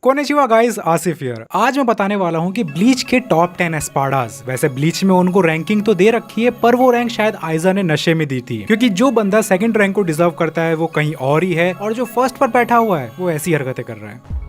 Konnichiwa guys, Asif here. आज मैं बताने वाला हूँ कि ब्लीच के टॉप 10 एस्पाडास। वैसे ब्लीच में उनको रैंकिंग तो दे रखी है, पर वो रैंक शायद आइजा ने नशे में दी थी, क्योंकि जो बंदा सेकंड रैंक को डिजर्व करता है वो कहीं और ही है, और जो फर्स्ट पर बैठा हुआ है वो ऐसी हरकतें कर रहा है।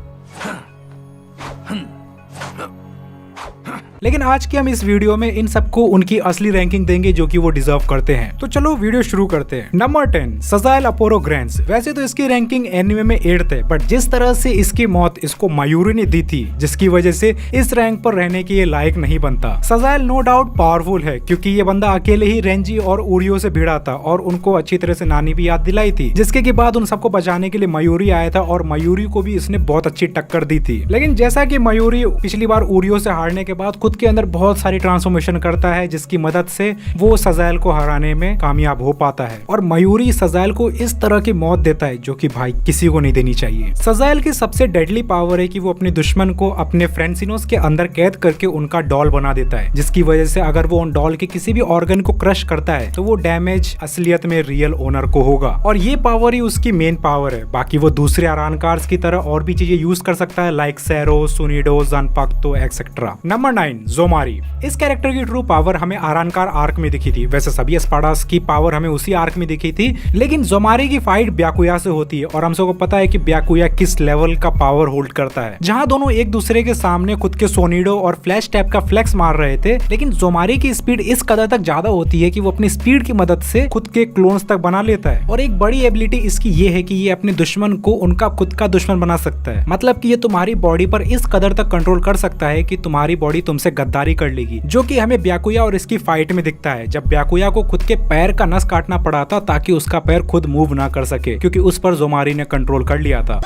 लेकिन आज की हम इस वीडियो में इन सबको उनकी असली रैंकिंग देंगे जो कि वो डिजर्व करते हैं। तो चलो वीडियो शुरू करते हैं। नंबर 10, सजाएल अपोरो ग्रैंड्स। वैसे तो इसकी रैंकिंग एनिमे में 8th है, बट जिस तरह से इसकी मौत इसको मायूरी ने दी थी, जिसकी वजह से इस रैंक पर रहने के ये लायक नहीं बनता। सजाएल नो डाउट पावरफुल है, क्योंकि ये बंदा अकेले ही रेंजी और उरियो से भिड़ा था और उनको अच्छी तरह से नानी भी याद दिलाई थी, जिसके के बाद उन सबको बचाने के लिए मयूरी आया था और मयूरी को भी इसने बहुत अच्छी टक्कर दी थी। लेकिन जैसा कि मयूरी पिछली बार उरियो से हारने के बाद खुद के अंदर बहुत सारी ट्रांसफॉर्मेशन करता है, जिसकी मदद से वो सजाएल को हराने में कामयाब हो पाता है, और मयूरी सजाएल को इस तरह की मौत देता है जो कि भाई किसी को नहीं देनी चाहिए। सजाएल की सबसे डेडली पावर है कि वो अपने दुश्मन को अपने फ्रेंसिनोस के अंदर कैद करके उनका डॉल बना देता है, जिसकी वजह से अगर वो उन डॉल के किसी भी ऑर्गन को क्रश करता है तो वो डैमेज असलियत में रियल ओनर को होगा, और ये पावर ही उसकी मेन पावर है। बाकी वो दूसरे अरानकार्स की तरह और भी चीजें यूज कर सकता है, लाइक सैरो, सुनिडो, ज़नपाक्तो एक्सेट्रा। नंबर 9, जोमारी। इस कैरेक्टर की ट्रू पावर हमें आरानकार आर्क में दिखी थी। वैसे सभी एस्पाडास की पावर हमें उसी आर्क में दिखी थी, लेकिन जोमारी की फाइट ब्याकुया से होती है, और हम सबको पता है कि ब्याकुया किस लेवल का पावर होल्ड करता है, जहां दोनों एक दूसरे के सामने खुद के सोनिडो और फ्लैश टैप का फ्लेक्स मार रहे थे। लेकिन जोमारी की स्पीड इस कदर तक ज्यादा होती है कि वो अपनी स्पीड की मदद से खुद के क्लोन्स तक बना लेता है, और एक बड़ी एबिलिटी इसकी ये है कि ये अपने दुश्मन को उनका खुद का दुश्मन बना सकता है। मतलब कि ये तुम्हारी बॉडी पर इस कदर तक कंट्रोल कर सकता है कि तुम्हारी बॉडी तुमसे गद्दारी कर लेगी, जो कि हमें ब्याकुया और इसकी फाइट में दिखता है, जब ब्याकुया को खुद के पैर का नस काटना पड़ा था ताकि उसका पैर खुद मूव ना कर सके, क्योंकि उस पर जोमारी ने कंट्रोल कर लिया था।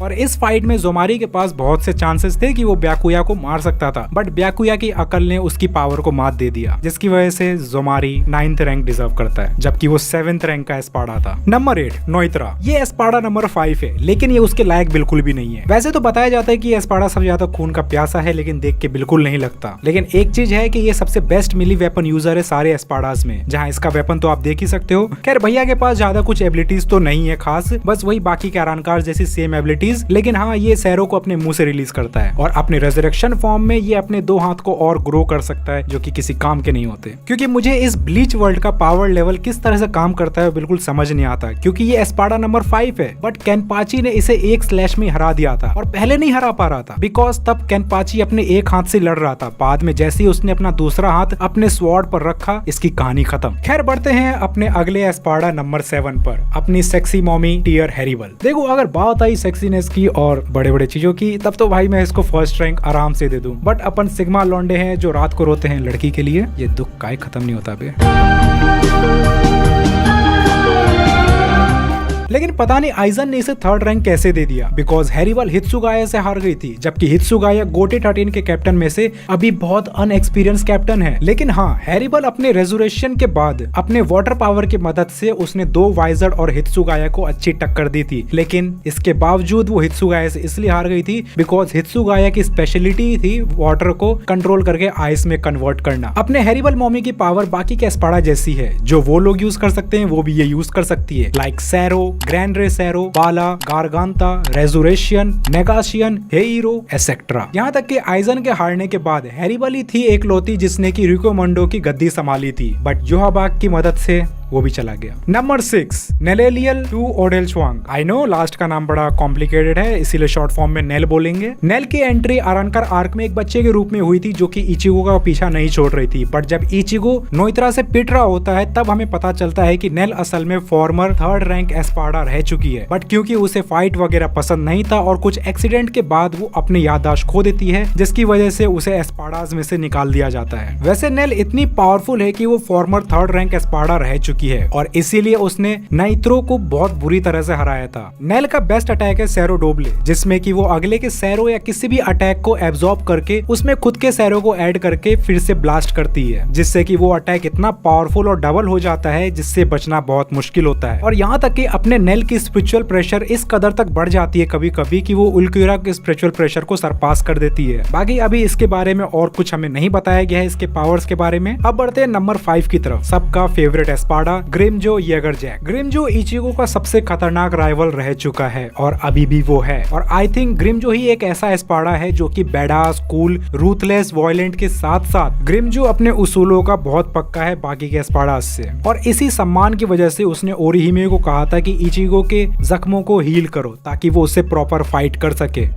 और इस फाइट में जोमारी के पास बहुत से चांसेस थे कि वो ब्याकुया को मार सकता था, बट ब्याकुया की अकल ने उसकी पावर को मात दे दिया, जिसकी वजह से जोमारी 9th रैंक डिजर्व करता है, जबकि वो 7th रैंक का एस्पाडा था। नंबर 8, नोइत्रा। ये एस्पाडा नंबर 5 है, लेकिन ये उसके लायक बिल्कुल भी नहीं है। वैसे तो बताया जाता है कि एस्पाडा सबसे ज्यादा खून का प्यासा है, लेकिन देख के बिल्कुल नहीं लगता। लेकिन एक चीज है कि ये सबसे बेस्ट मिली वेपन यूजर है सारे एस्पाडास में, जहाँ इसका वेपन तो आप देख ही सकते हो। खैर भैया के पास ज्यादा कुछ एबिलिटीज तो नहीं है खास, बस वही बाकी के अरानकार जैसी सेम एबिलिटीज। लेकिन हाँ, ये सैरो को अपने मुंह से रिलीज करता है, और अपने रेजरेक्शन फॉर्म में ये अपने 2 हाथ को और ग्रो कर सकता है, जो कि किसी काम के नहीं होते। क्योंकि मुझे इस ब्लीच वर्ल्ड का पावर लेवल किस तरह से काम करता है बिल्कुल समझ नहीं आता, क्योंकि ये एस्पाडा नंबर 5 है, बट केनपाची ने इसे एक स्लैश में हरा दिया था, और पहले नहीं हरा पा रहा था बिकॉज तब केनपाची अपने एक हाथ से लड़ रहा था। बाद में जैसे ही उसने अपना दूसरा हाथ अपने स्वॉर्ड पर रखा, इसकी कहानी खत्म। खैर बढ़ते हैं अपने अगले एस्पाडा नंबर 7 पर, अपनी सेक्सी मॉमी टियर हैरिबल। देखो, अगर बात आई सेक्सीनेस की और बड़े बड़े चीजों की, तब तो भाई मैं इसको फर्स्ट रैंक आराम से दे दूं, बट अपन सिग्मा लौंडे हैं जो रात को रोते हैं लड़की के लिए, ये दुख काहे खत्म नहीं होता बे। लेकिन पता नहीं आइजन ने इसे 3rd रैंक कैसे दे दिया, बिकॉज हैरिबल हित्सुगाया से हार गई थी, जबकि हित्सुगाया गोटे 13 के कैप्टन में से अभी बहुत अनएक्सपीरियंस कैप्टन है। लेकिन हाँ, हैरिबल अपने रेजुरेशन के बाद अपने वाटर पावर की मदद से उसने 2 वाइजर और हित्सुगाया को अच्छी टक्कर दी थी, लेकिन इसके बावजूद वो हित्सुगाया से इसलिए हार गई थी बिकॉज हित्सुगाया की स्पेशलिटी थी वाटर को कंट्रोल करके आइस में कन्वर्ट करना। अपने हैरिबल मॉमी की पावर बाकी के एस्पाडा जैसी है, जो वो लोग यूज कर सकते हैं वो भी ये यूज कर सकती है, लाइक सैरो, ग्रैंड रे सैरो, बाला, गारगांता, रेजुरेशन, नेगाशियन, हेइरो एक्सेट्रा। यहाँ तक कि आइजन के हारने के बाद हैरिबल ही थी एकलौती जिसने की रिकोमंडो की गद्दी संभाली थी, बट जोहाबाग की मदद से वो भी चला गया। Number 6, Nelliel tu Odelschwanck. I know last का नाम बड़ा कॉम्प्लिकेटेड है, इसीलिए शॉर्ट फॉर्म में नेल बोलेंगे। नेल की एंट्री अरानकार आर्क में एक बच्चे के रूप में हुई थी, जो कि इचिगो का पीछा नहीं छोड़ रही थी, बट जब इचिगो नोइत्रा से पिट रहा होता है तब हमें पता चलता है कि नेल असल में फॉर्मर 3rd रैंक एस्पाडा रह चुकी है, बट क्योंकि उसे फाइट वगैरह पसंद नहीं था और कुछ एक्सीडेंट के बाद वो अपनी याददाश्त खो देती है, जिसकी वजह से उसे एस्पाडास में से निकाल दिया जाता है। वैसे नेल इतनी पावरफुल है कि वो फॉर्मर 3rd रैंक एस्पाडा रह चुकी है, और इसीलिए उसने नाइत्रो को बहुत बुरी तरह से हराया था। नेल का बेस्ट अटैक है सैरो डोबले, जिसमें कि वो अगले के सैरो या किसी भी अटैक को एब्जॉर्ब करके उसमें खुद के सैरो को ऐड करके फिर से ब्लास्ट करती है, जिससे कि वो अटैक इतना पावरफुल और डबल हो जाता है जिससे बचना बहुत मुश्किल होता है। और यहाँ तक कि अपने नेल की स्पिरिचुअल प्रेशर इस कदर तक बढ़ जाती है कभी कभी कि वो उल्क्यूरा के स्पिरिचुअल प्रेशर को सरपास कर देती है। बाकी अभी इसके बारे में और कुछ हमें नहीं बताया गया है इसके पावर्स के बारे में। अब बढ़ते हैं नंबर 5 की तरफ, सबका फेवरेट एस्पाडा एस्पाडा ग्रिमजो येगरजैक। ग्रिमजो इचिगो का सबसे खतरनाक राइवल रह चुका है और अभी भी वो है, और आई थिंक ग्रिमजो ही एक ऐसा एस्पाडा है जो कि बैडास, कूल, रूथलेस, वायलेंट के साथ साथ ग्रिमजो अपने उसूलों का बहुत पक्का है बाकी के एस्पाडास से, और इसी सम्मान की वजह से उसने ओरिहिमे को कहा था कि इचिगो के जख्मों को हील करो ताकि वो उससे प्रॉपर फाइट कर सके,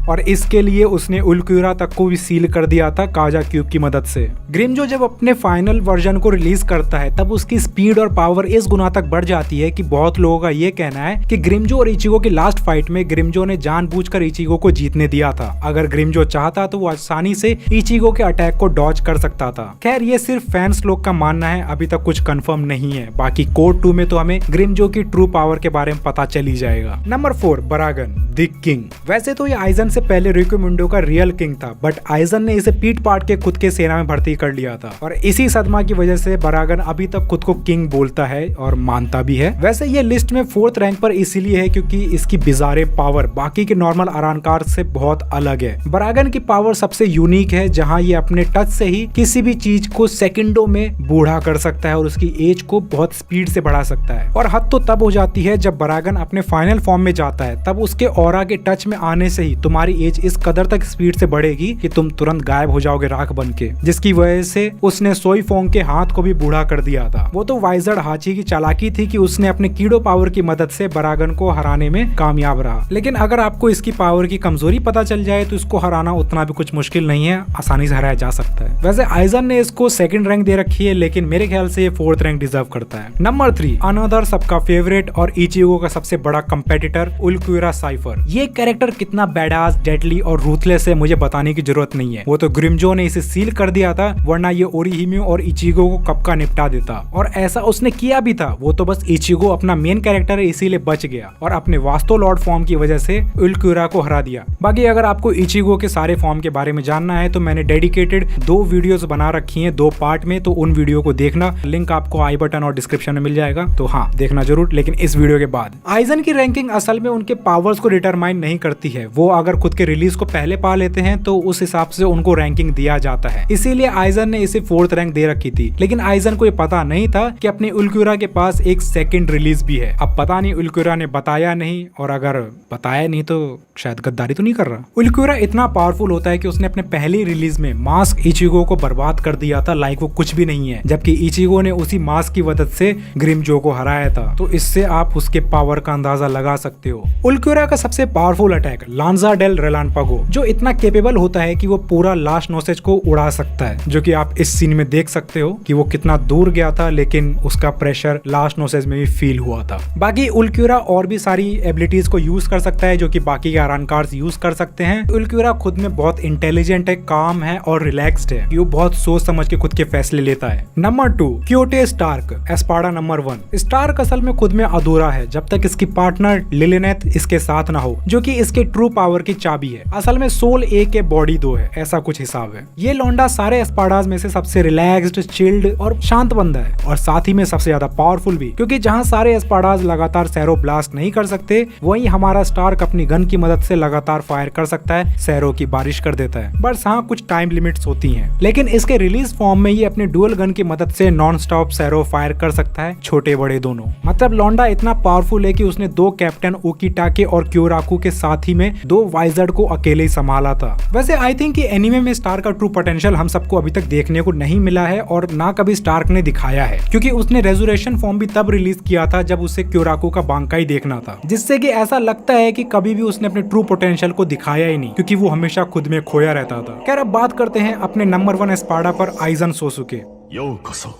और इसके लिए उसने उल्क्यूरा तक को भी सील कर दिया था काजा क्यूब की मदद से। ग्रिमजो जब अपने फाइनल वर्जन को रिलीज करता है तब उसकी स्पीड और पावर इस गुना तक बढ़ जाती है कि बहुत लोगों का ये कहना है कि ग्रिमजो और इचिगो की लास्ट फाइट में ग्रिमजो ने जानबूझकर इचिगो को जीतने दिया था। अगर ग्रिमजो चाहता तो वो आसानी से इचिगो के अटैक को डॉज कर सकता था। खैर ये सिर्फ फैंस लोग का मानना है, अभी तक कुछ कंफर्म नहीं है। बाकी कोड 2 में तो हमें ग्रिमजो की ट्रू पावर के बारे में पता चल ही जाएगा। Number 4 Baraggan the king. वैसे तो ये आइजन से पहले रिकुमुंडो का रियल किंग था, बट आइजन ने इसे पीट पाट के खुद के सेना में भर्ती कर लिया था, और इसी सदमा की वजह से बरागन अभी तक खुद को किंग बोलता है और मानता भी है। वैसे ये लिस्ट में 4th रैंक पर इसीलिए है क्योंकि इसकी बिजारे पावर बाकी के नॉर्मल अरानकार से बहुत अलग है। बरागन की पावर सबसे यूनिक है, जहां ये अपने टच से ही किसी भी चीज को सेकंडों में बूढ़ा कर सकता है और उसकी एज को बहुत स्पीड से बढ़ा सकता है। और हद तो तब हो जाती है जब बरागन अपने फाइनल फॉर्म में जाता है, तब उसके ऑरा के टच में आने से ही तुम्हारी एज इस कदर तक स्पीड से बढ़ेगी कि तुम तुरंत गायब हो जाओगे राख बन के, जिसकी वजह से उसने सोईफोंग के हाथ को भी बूढ़ा कर दिया था। वो तो वाइजर्ड हाची की चालाकी थी कि उसने अपने कीड़ो पावर की मदद से बरागन को हराने में कामयाब रहा। लेकिन अगर आपको इसकी पावर की कमजोरी पता चल जाए तो इसको हराना उतना भी कुछ मुश्किल नहीं है, आसानी से हराया जा सकता है। वैसे आइजन ने इसको 2nd रैंक दे रखी है, लेकिन मेरे ख्याल से ये 4th रैंक डिजर्व करता है। नंबर 3 अनदर सबका फेवरेट और इचिगो का सबसे बड़ा कंपेटिटर उल्क्यूरा साइफर। ये कैरेक्टर कितना बैडास, डेडली और रूथलेस है मुझे बताने की जरूरत नहीं है। वो तो ग्रिमजो ने इसे सील कर दिया था, वरना ये ओरिहिमे और इचिगो को कब का निपटा देता, और ऐसा उसने किया भी था। वो तो बस इचिगो अपना मेन कैरेक्टर है इसीलिए बच गया और अपने वास्तव लॉर्ड फॉर्म की वजह से उल्क्यूरा को हरा दिया। बाकी अगर आपको इचिगो के सारे फॉर्म के बारे में जानना है तो मैंने डेडिकेटेड 2 वीडियोस बना रखी हैं 2 पार्ट में, तो उन वीडियो को देखना, लिंक आपको आई बटन और डिस्क्रिप्शन में मिल जाएगा, तो हाँ देखना जरूर, लेकिन इस वीडियो के बाद। आइजन की रैंकिंग असल में उनके पावर्स को डिटरमाइन नहीं करती है। वो अगर खुद के रिलीज को पहले पा लेते हैं तो उस हिसाब से उनको रैंकिंग दिया जाता है, इसीलिए आइजन ने इसे 4th रैंक दे रखी थी। लेकिन आइजन को ये पता नहीं था कि अपने उल्क्यूरा के पास एक 2nd रिलीज भी है। अब पता नहीं उल्क्यूरा ने बताया नहीं, और अगर बताया नहीं तो शायद गद्दारी तो नहीं कर रहा। उल्क्यूरा इतना पावरफुल होता है कि उसने अपने पहली रिलीज में मास्क इचिगो को बर्बाद कर दिया था, लाइक वो कुछ भी नहीं है, जबकि इचिगो ने उसी मास्क की मदद से ग्रिमजो को हराया था। तो इससे आप उसके पावर का अंदाजा लगा सकते हो। उल्क्यूरा का सबसे पावरफुल अटैक लांजा डेल रेलांपागो, जो इतना केपेबल होता है कि वो पूरा लास्ट नोसेज को उड़ा सकता है, जो कि आप इस सीन में देख सकते हो कि वो कितना दूर गया था, लेकिन उसका प्रेशर लास्ट नोसेज में भी फील हुआ था। बाकी उल्क्यूरा और भी सारी एबिलिटीज को यूज कर सकता है जो कि बाकी के अरानकार्स यूज कर सकते हैं। उल्क्यूरा खुद में बहुत इंटेलिजेंट है, काम है और रिलैक्स्ड है। वो बहुत सोच समझ के खुद के फैसले लेता है। Number 2 Coyote Starrk, Espada number 1। Starrk असल में खुद में अधूरा है जब तक इसकी पार्टनर लिलिनेथ इसके साथ ना हो, जो कि इसके ट्रू पावर की चाबी है। असल में सोल 1 के बॉडी 2 है, ऐसा कुछ हिसाब है। ये लौंडा सारे एस्पाडास में से सबसे रिलैक्स्ड, चिल्ड और शांत बंदा है, और साथ ही में सबसे ज्यादा पावरफुल भी, क्योंकि जहां सारे एस्पाडास लगातार सैरो ब्लास्ट नहीं कर सकते, वहीं हमारा स्टार्क अपनी गन की मदद से लगातार फायर कर सकता है, सैरो की बारिश कर देता है। बस हाँ कुछ टाइम लिमिट्स होती हैं, लेकिन इसके रिलीज फॉर्म में ये अपने डुअल गन की मदद से नॉन स्टॉप सैरो फायर कर सकता है, छोटे बड़े दोनों। मतलब लौंडा इतना पावरफुल है कि उसने 2 कैप्टन ओकीटाके और क्योराकू के साथ ही में 2 वाइजर्ड को अकेले ही संभाला था। वैसे आई थिंक कि एनीमे में स्टार्क का ट्रू पोटेंशियल हम सबको अभी तक देखने को नहीं मिला है, और ना कभी स्टार्क ने दिखाया है, क्योंकि उसने रेजुरेशन फॉर्म भी तब रिलीज किया था जब उसे क्योराकू का बांकाई देखना था, जिससे कि ऐसा लगता है कि कभी भी उसने अपने ट्रू पोटेंशियल को दिखाया ही नहीं, क्योंकि वो हमेशा खुद में खोया रहता था। खैर अब बात करते हैं अपने नंबर 1 एस्पाडा पर, आइजन सोसुके। योकोसो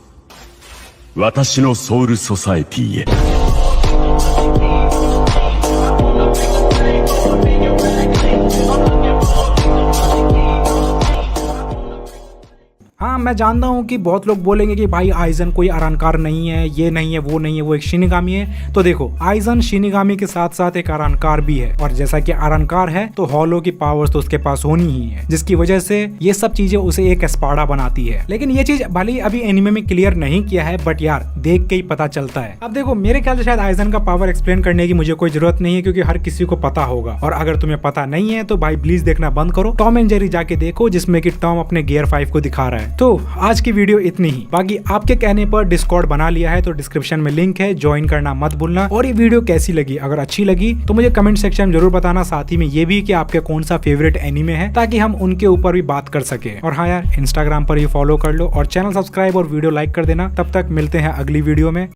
वाताशी नो सोउल सोसाइटी हे। हाँ मैं जानता हूँ कि बहुत लोग बोलेंगे कि भाई आइजन कोई अरानकार नहीं है, ये नहीं है, वो नहीं है, वो एक शिनिगामी है। तो देखो आइजन शिनिगामी के साथ साथ एक अरानकार भी है, और जैसा कि अरानकार है तो हॉलो की पावर्स तो उसके पास होनी ही है, जिसकी वजह से ये सब चीजें उसे एक एस्पाडा बनाती है। लेकिन ये चीज भले ही अभी एनिमे में क्लियर नहीं किया है, बट यार देख के ही पता चलता है। अब देखो मेरे ख्याल से शायद आइजन का पावर एक्सप्लेन करने की मुझे कोई जरूरत नहीं है, क्योंकि हर किसी को पता होगा, और अगर तुम्हें पता नहीं है तो भाई प्लीज देखना बंद करो, टॉम एंड जेरी जाके देखो, जिसमें कि टॉम अपने गियर 5 को दिखा रहा है। तो तो आज की वीडियो इतनी ही। बाकी आपके कहने पर डिस्कॉर्ड बना लिया है तो डिस्क्रिप्शन में लिंक है, ज्वाइन करना मत भूलना। और ये वीडियो कैसी लगी, अगर अच्छी लगी तो मुझे कमेंट सेक्शन में जरूर बताना, साथ ही में ये भी कि आपके कौन सा फेवरेट एनीमे है, ताकि हम उनके ऊपर भी बात कर सके। और हाँ यार, इंस्टाग्राम पर ही फॉलो कर लो और चैनल सब्सक्राइब और वीडियो लाइक कर देना। तब तक मिलते हैं अगली वीडियो में।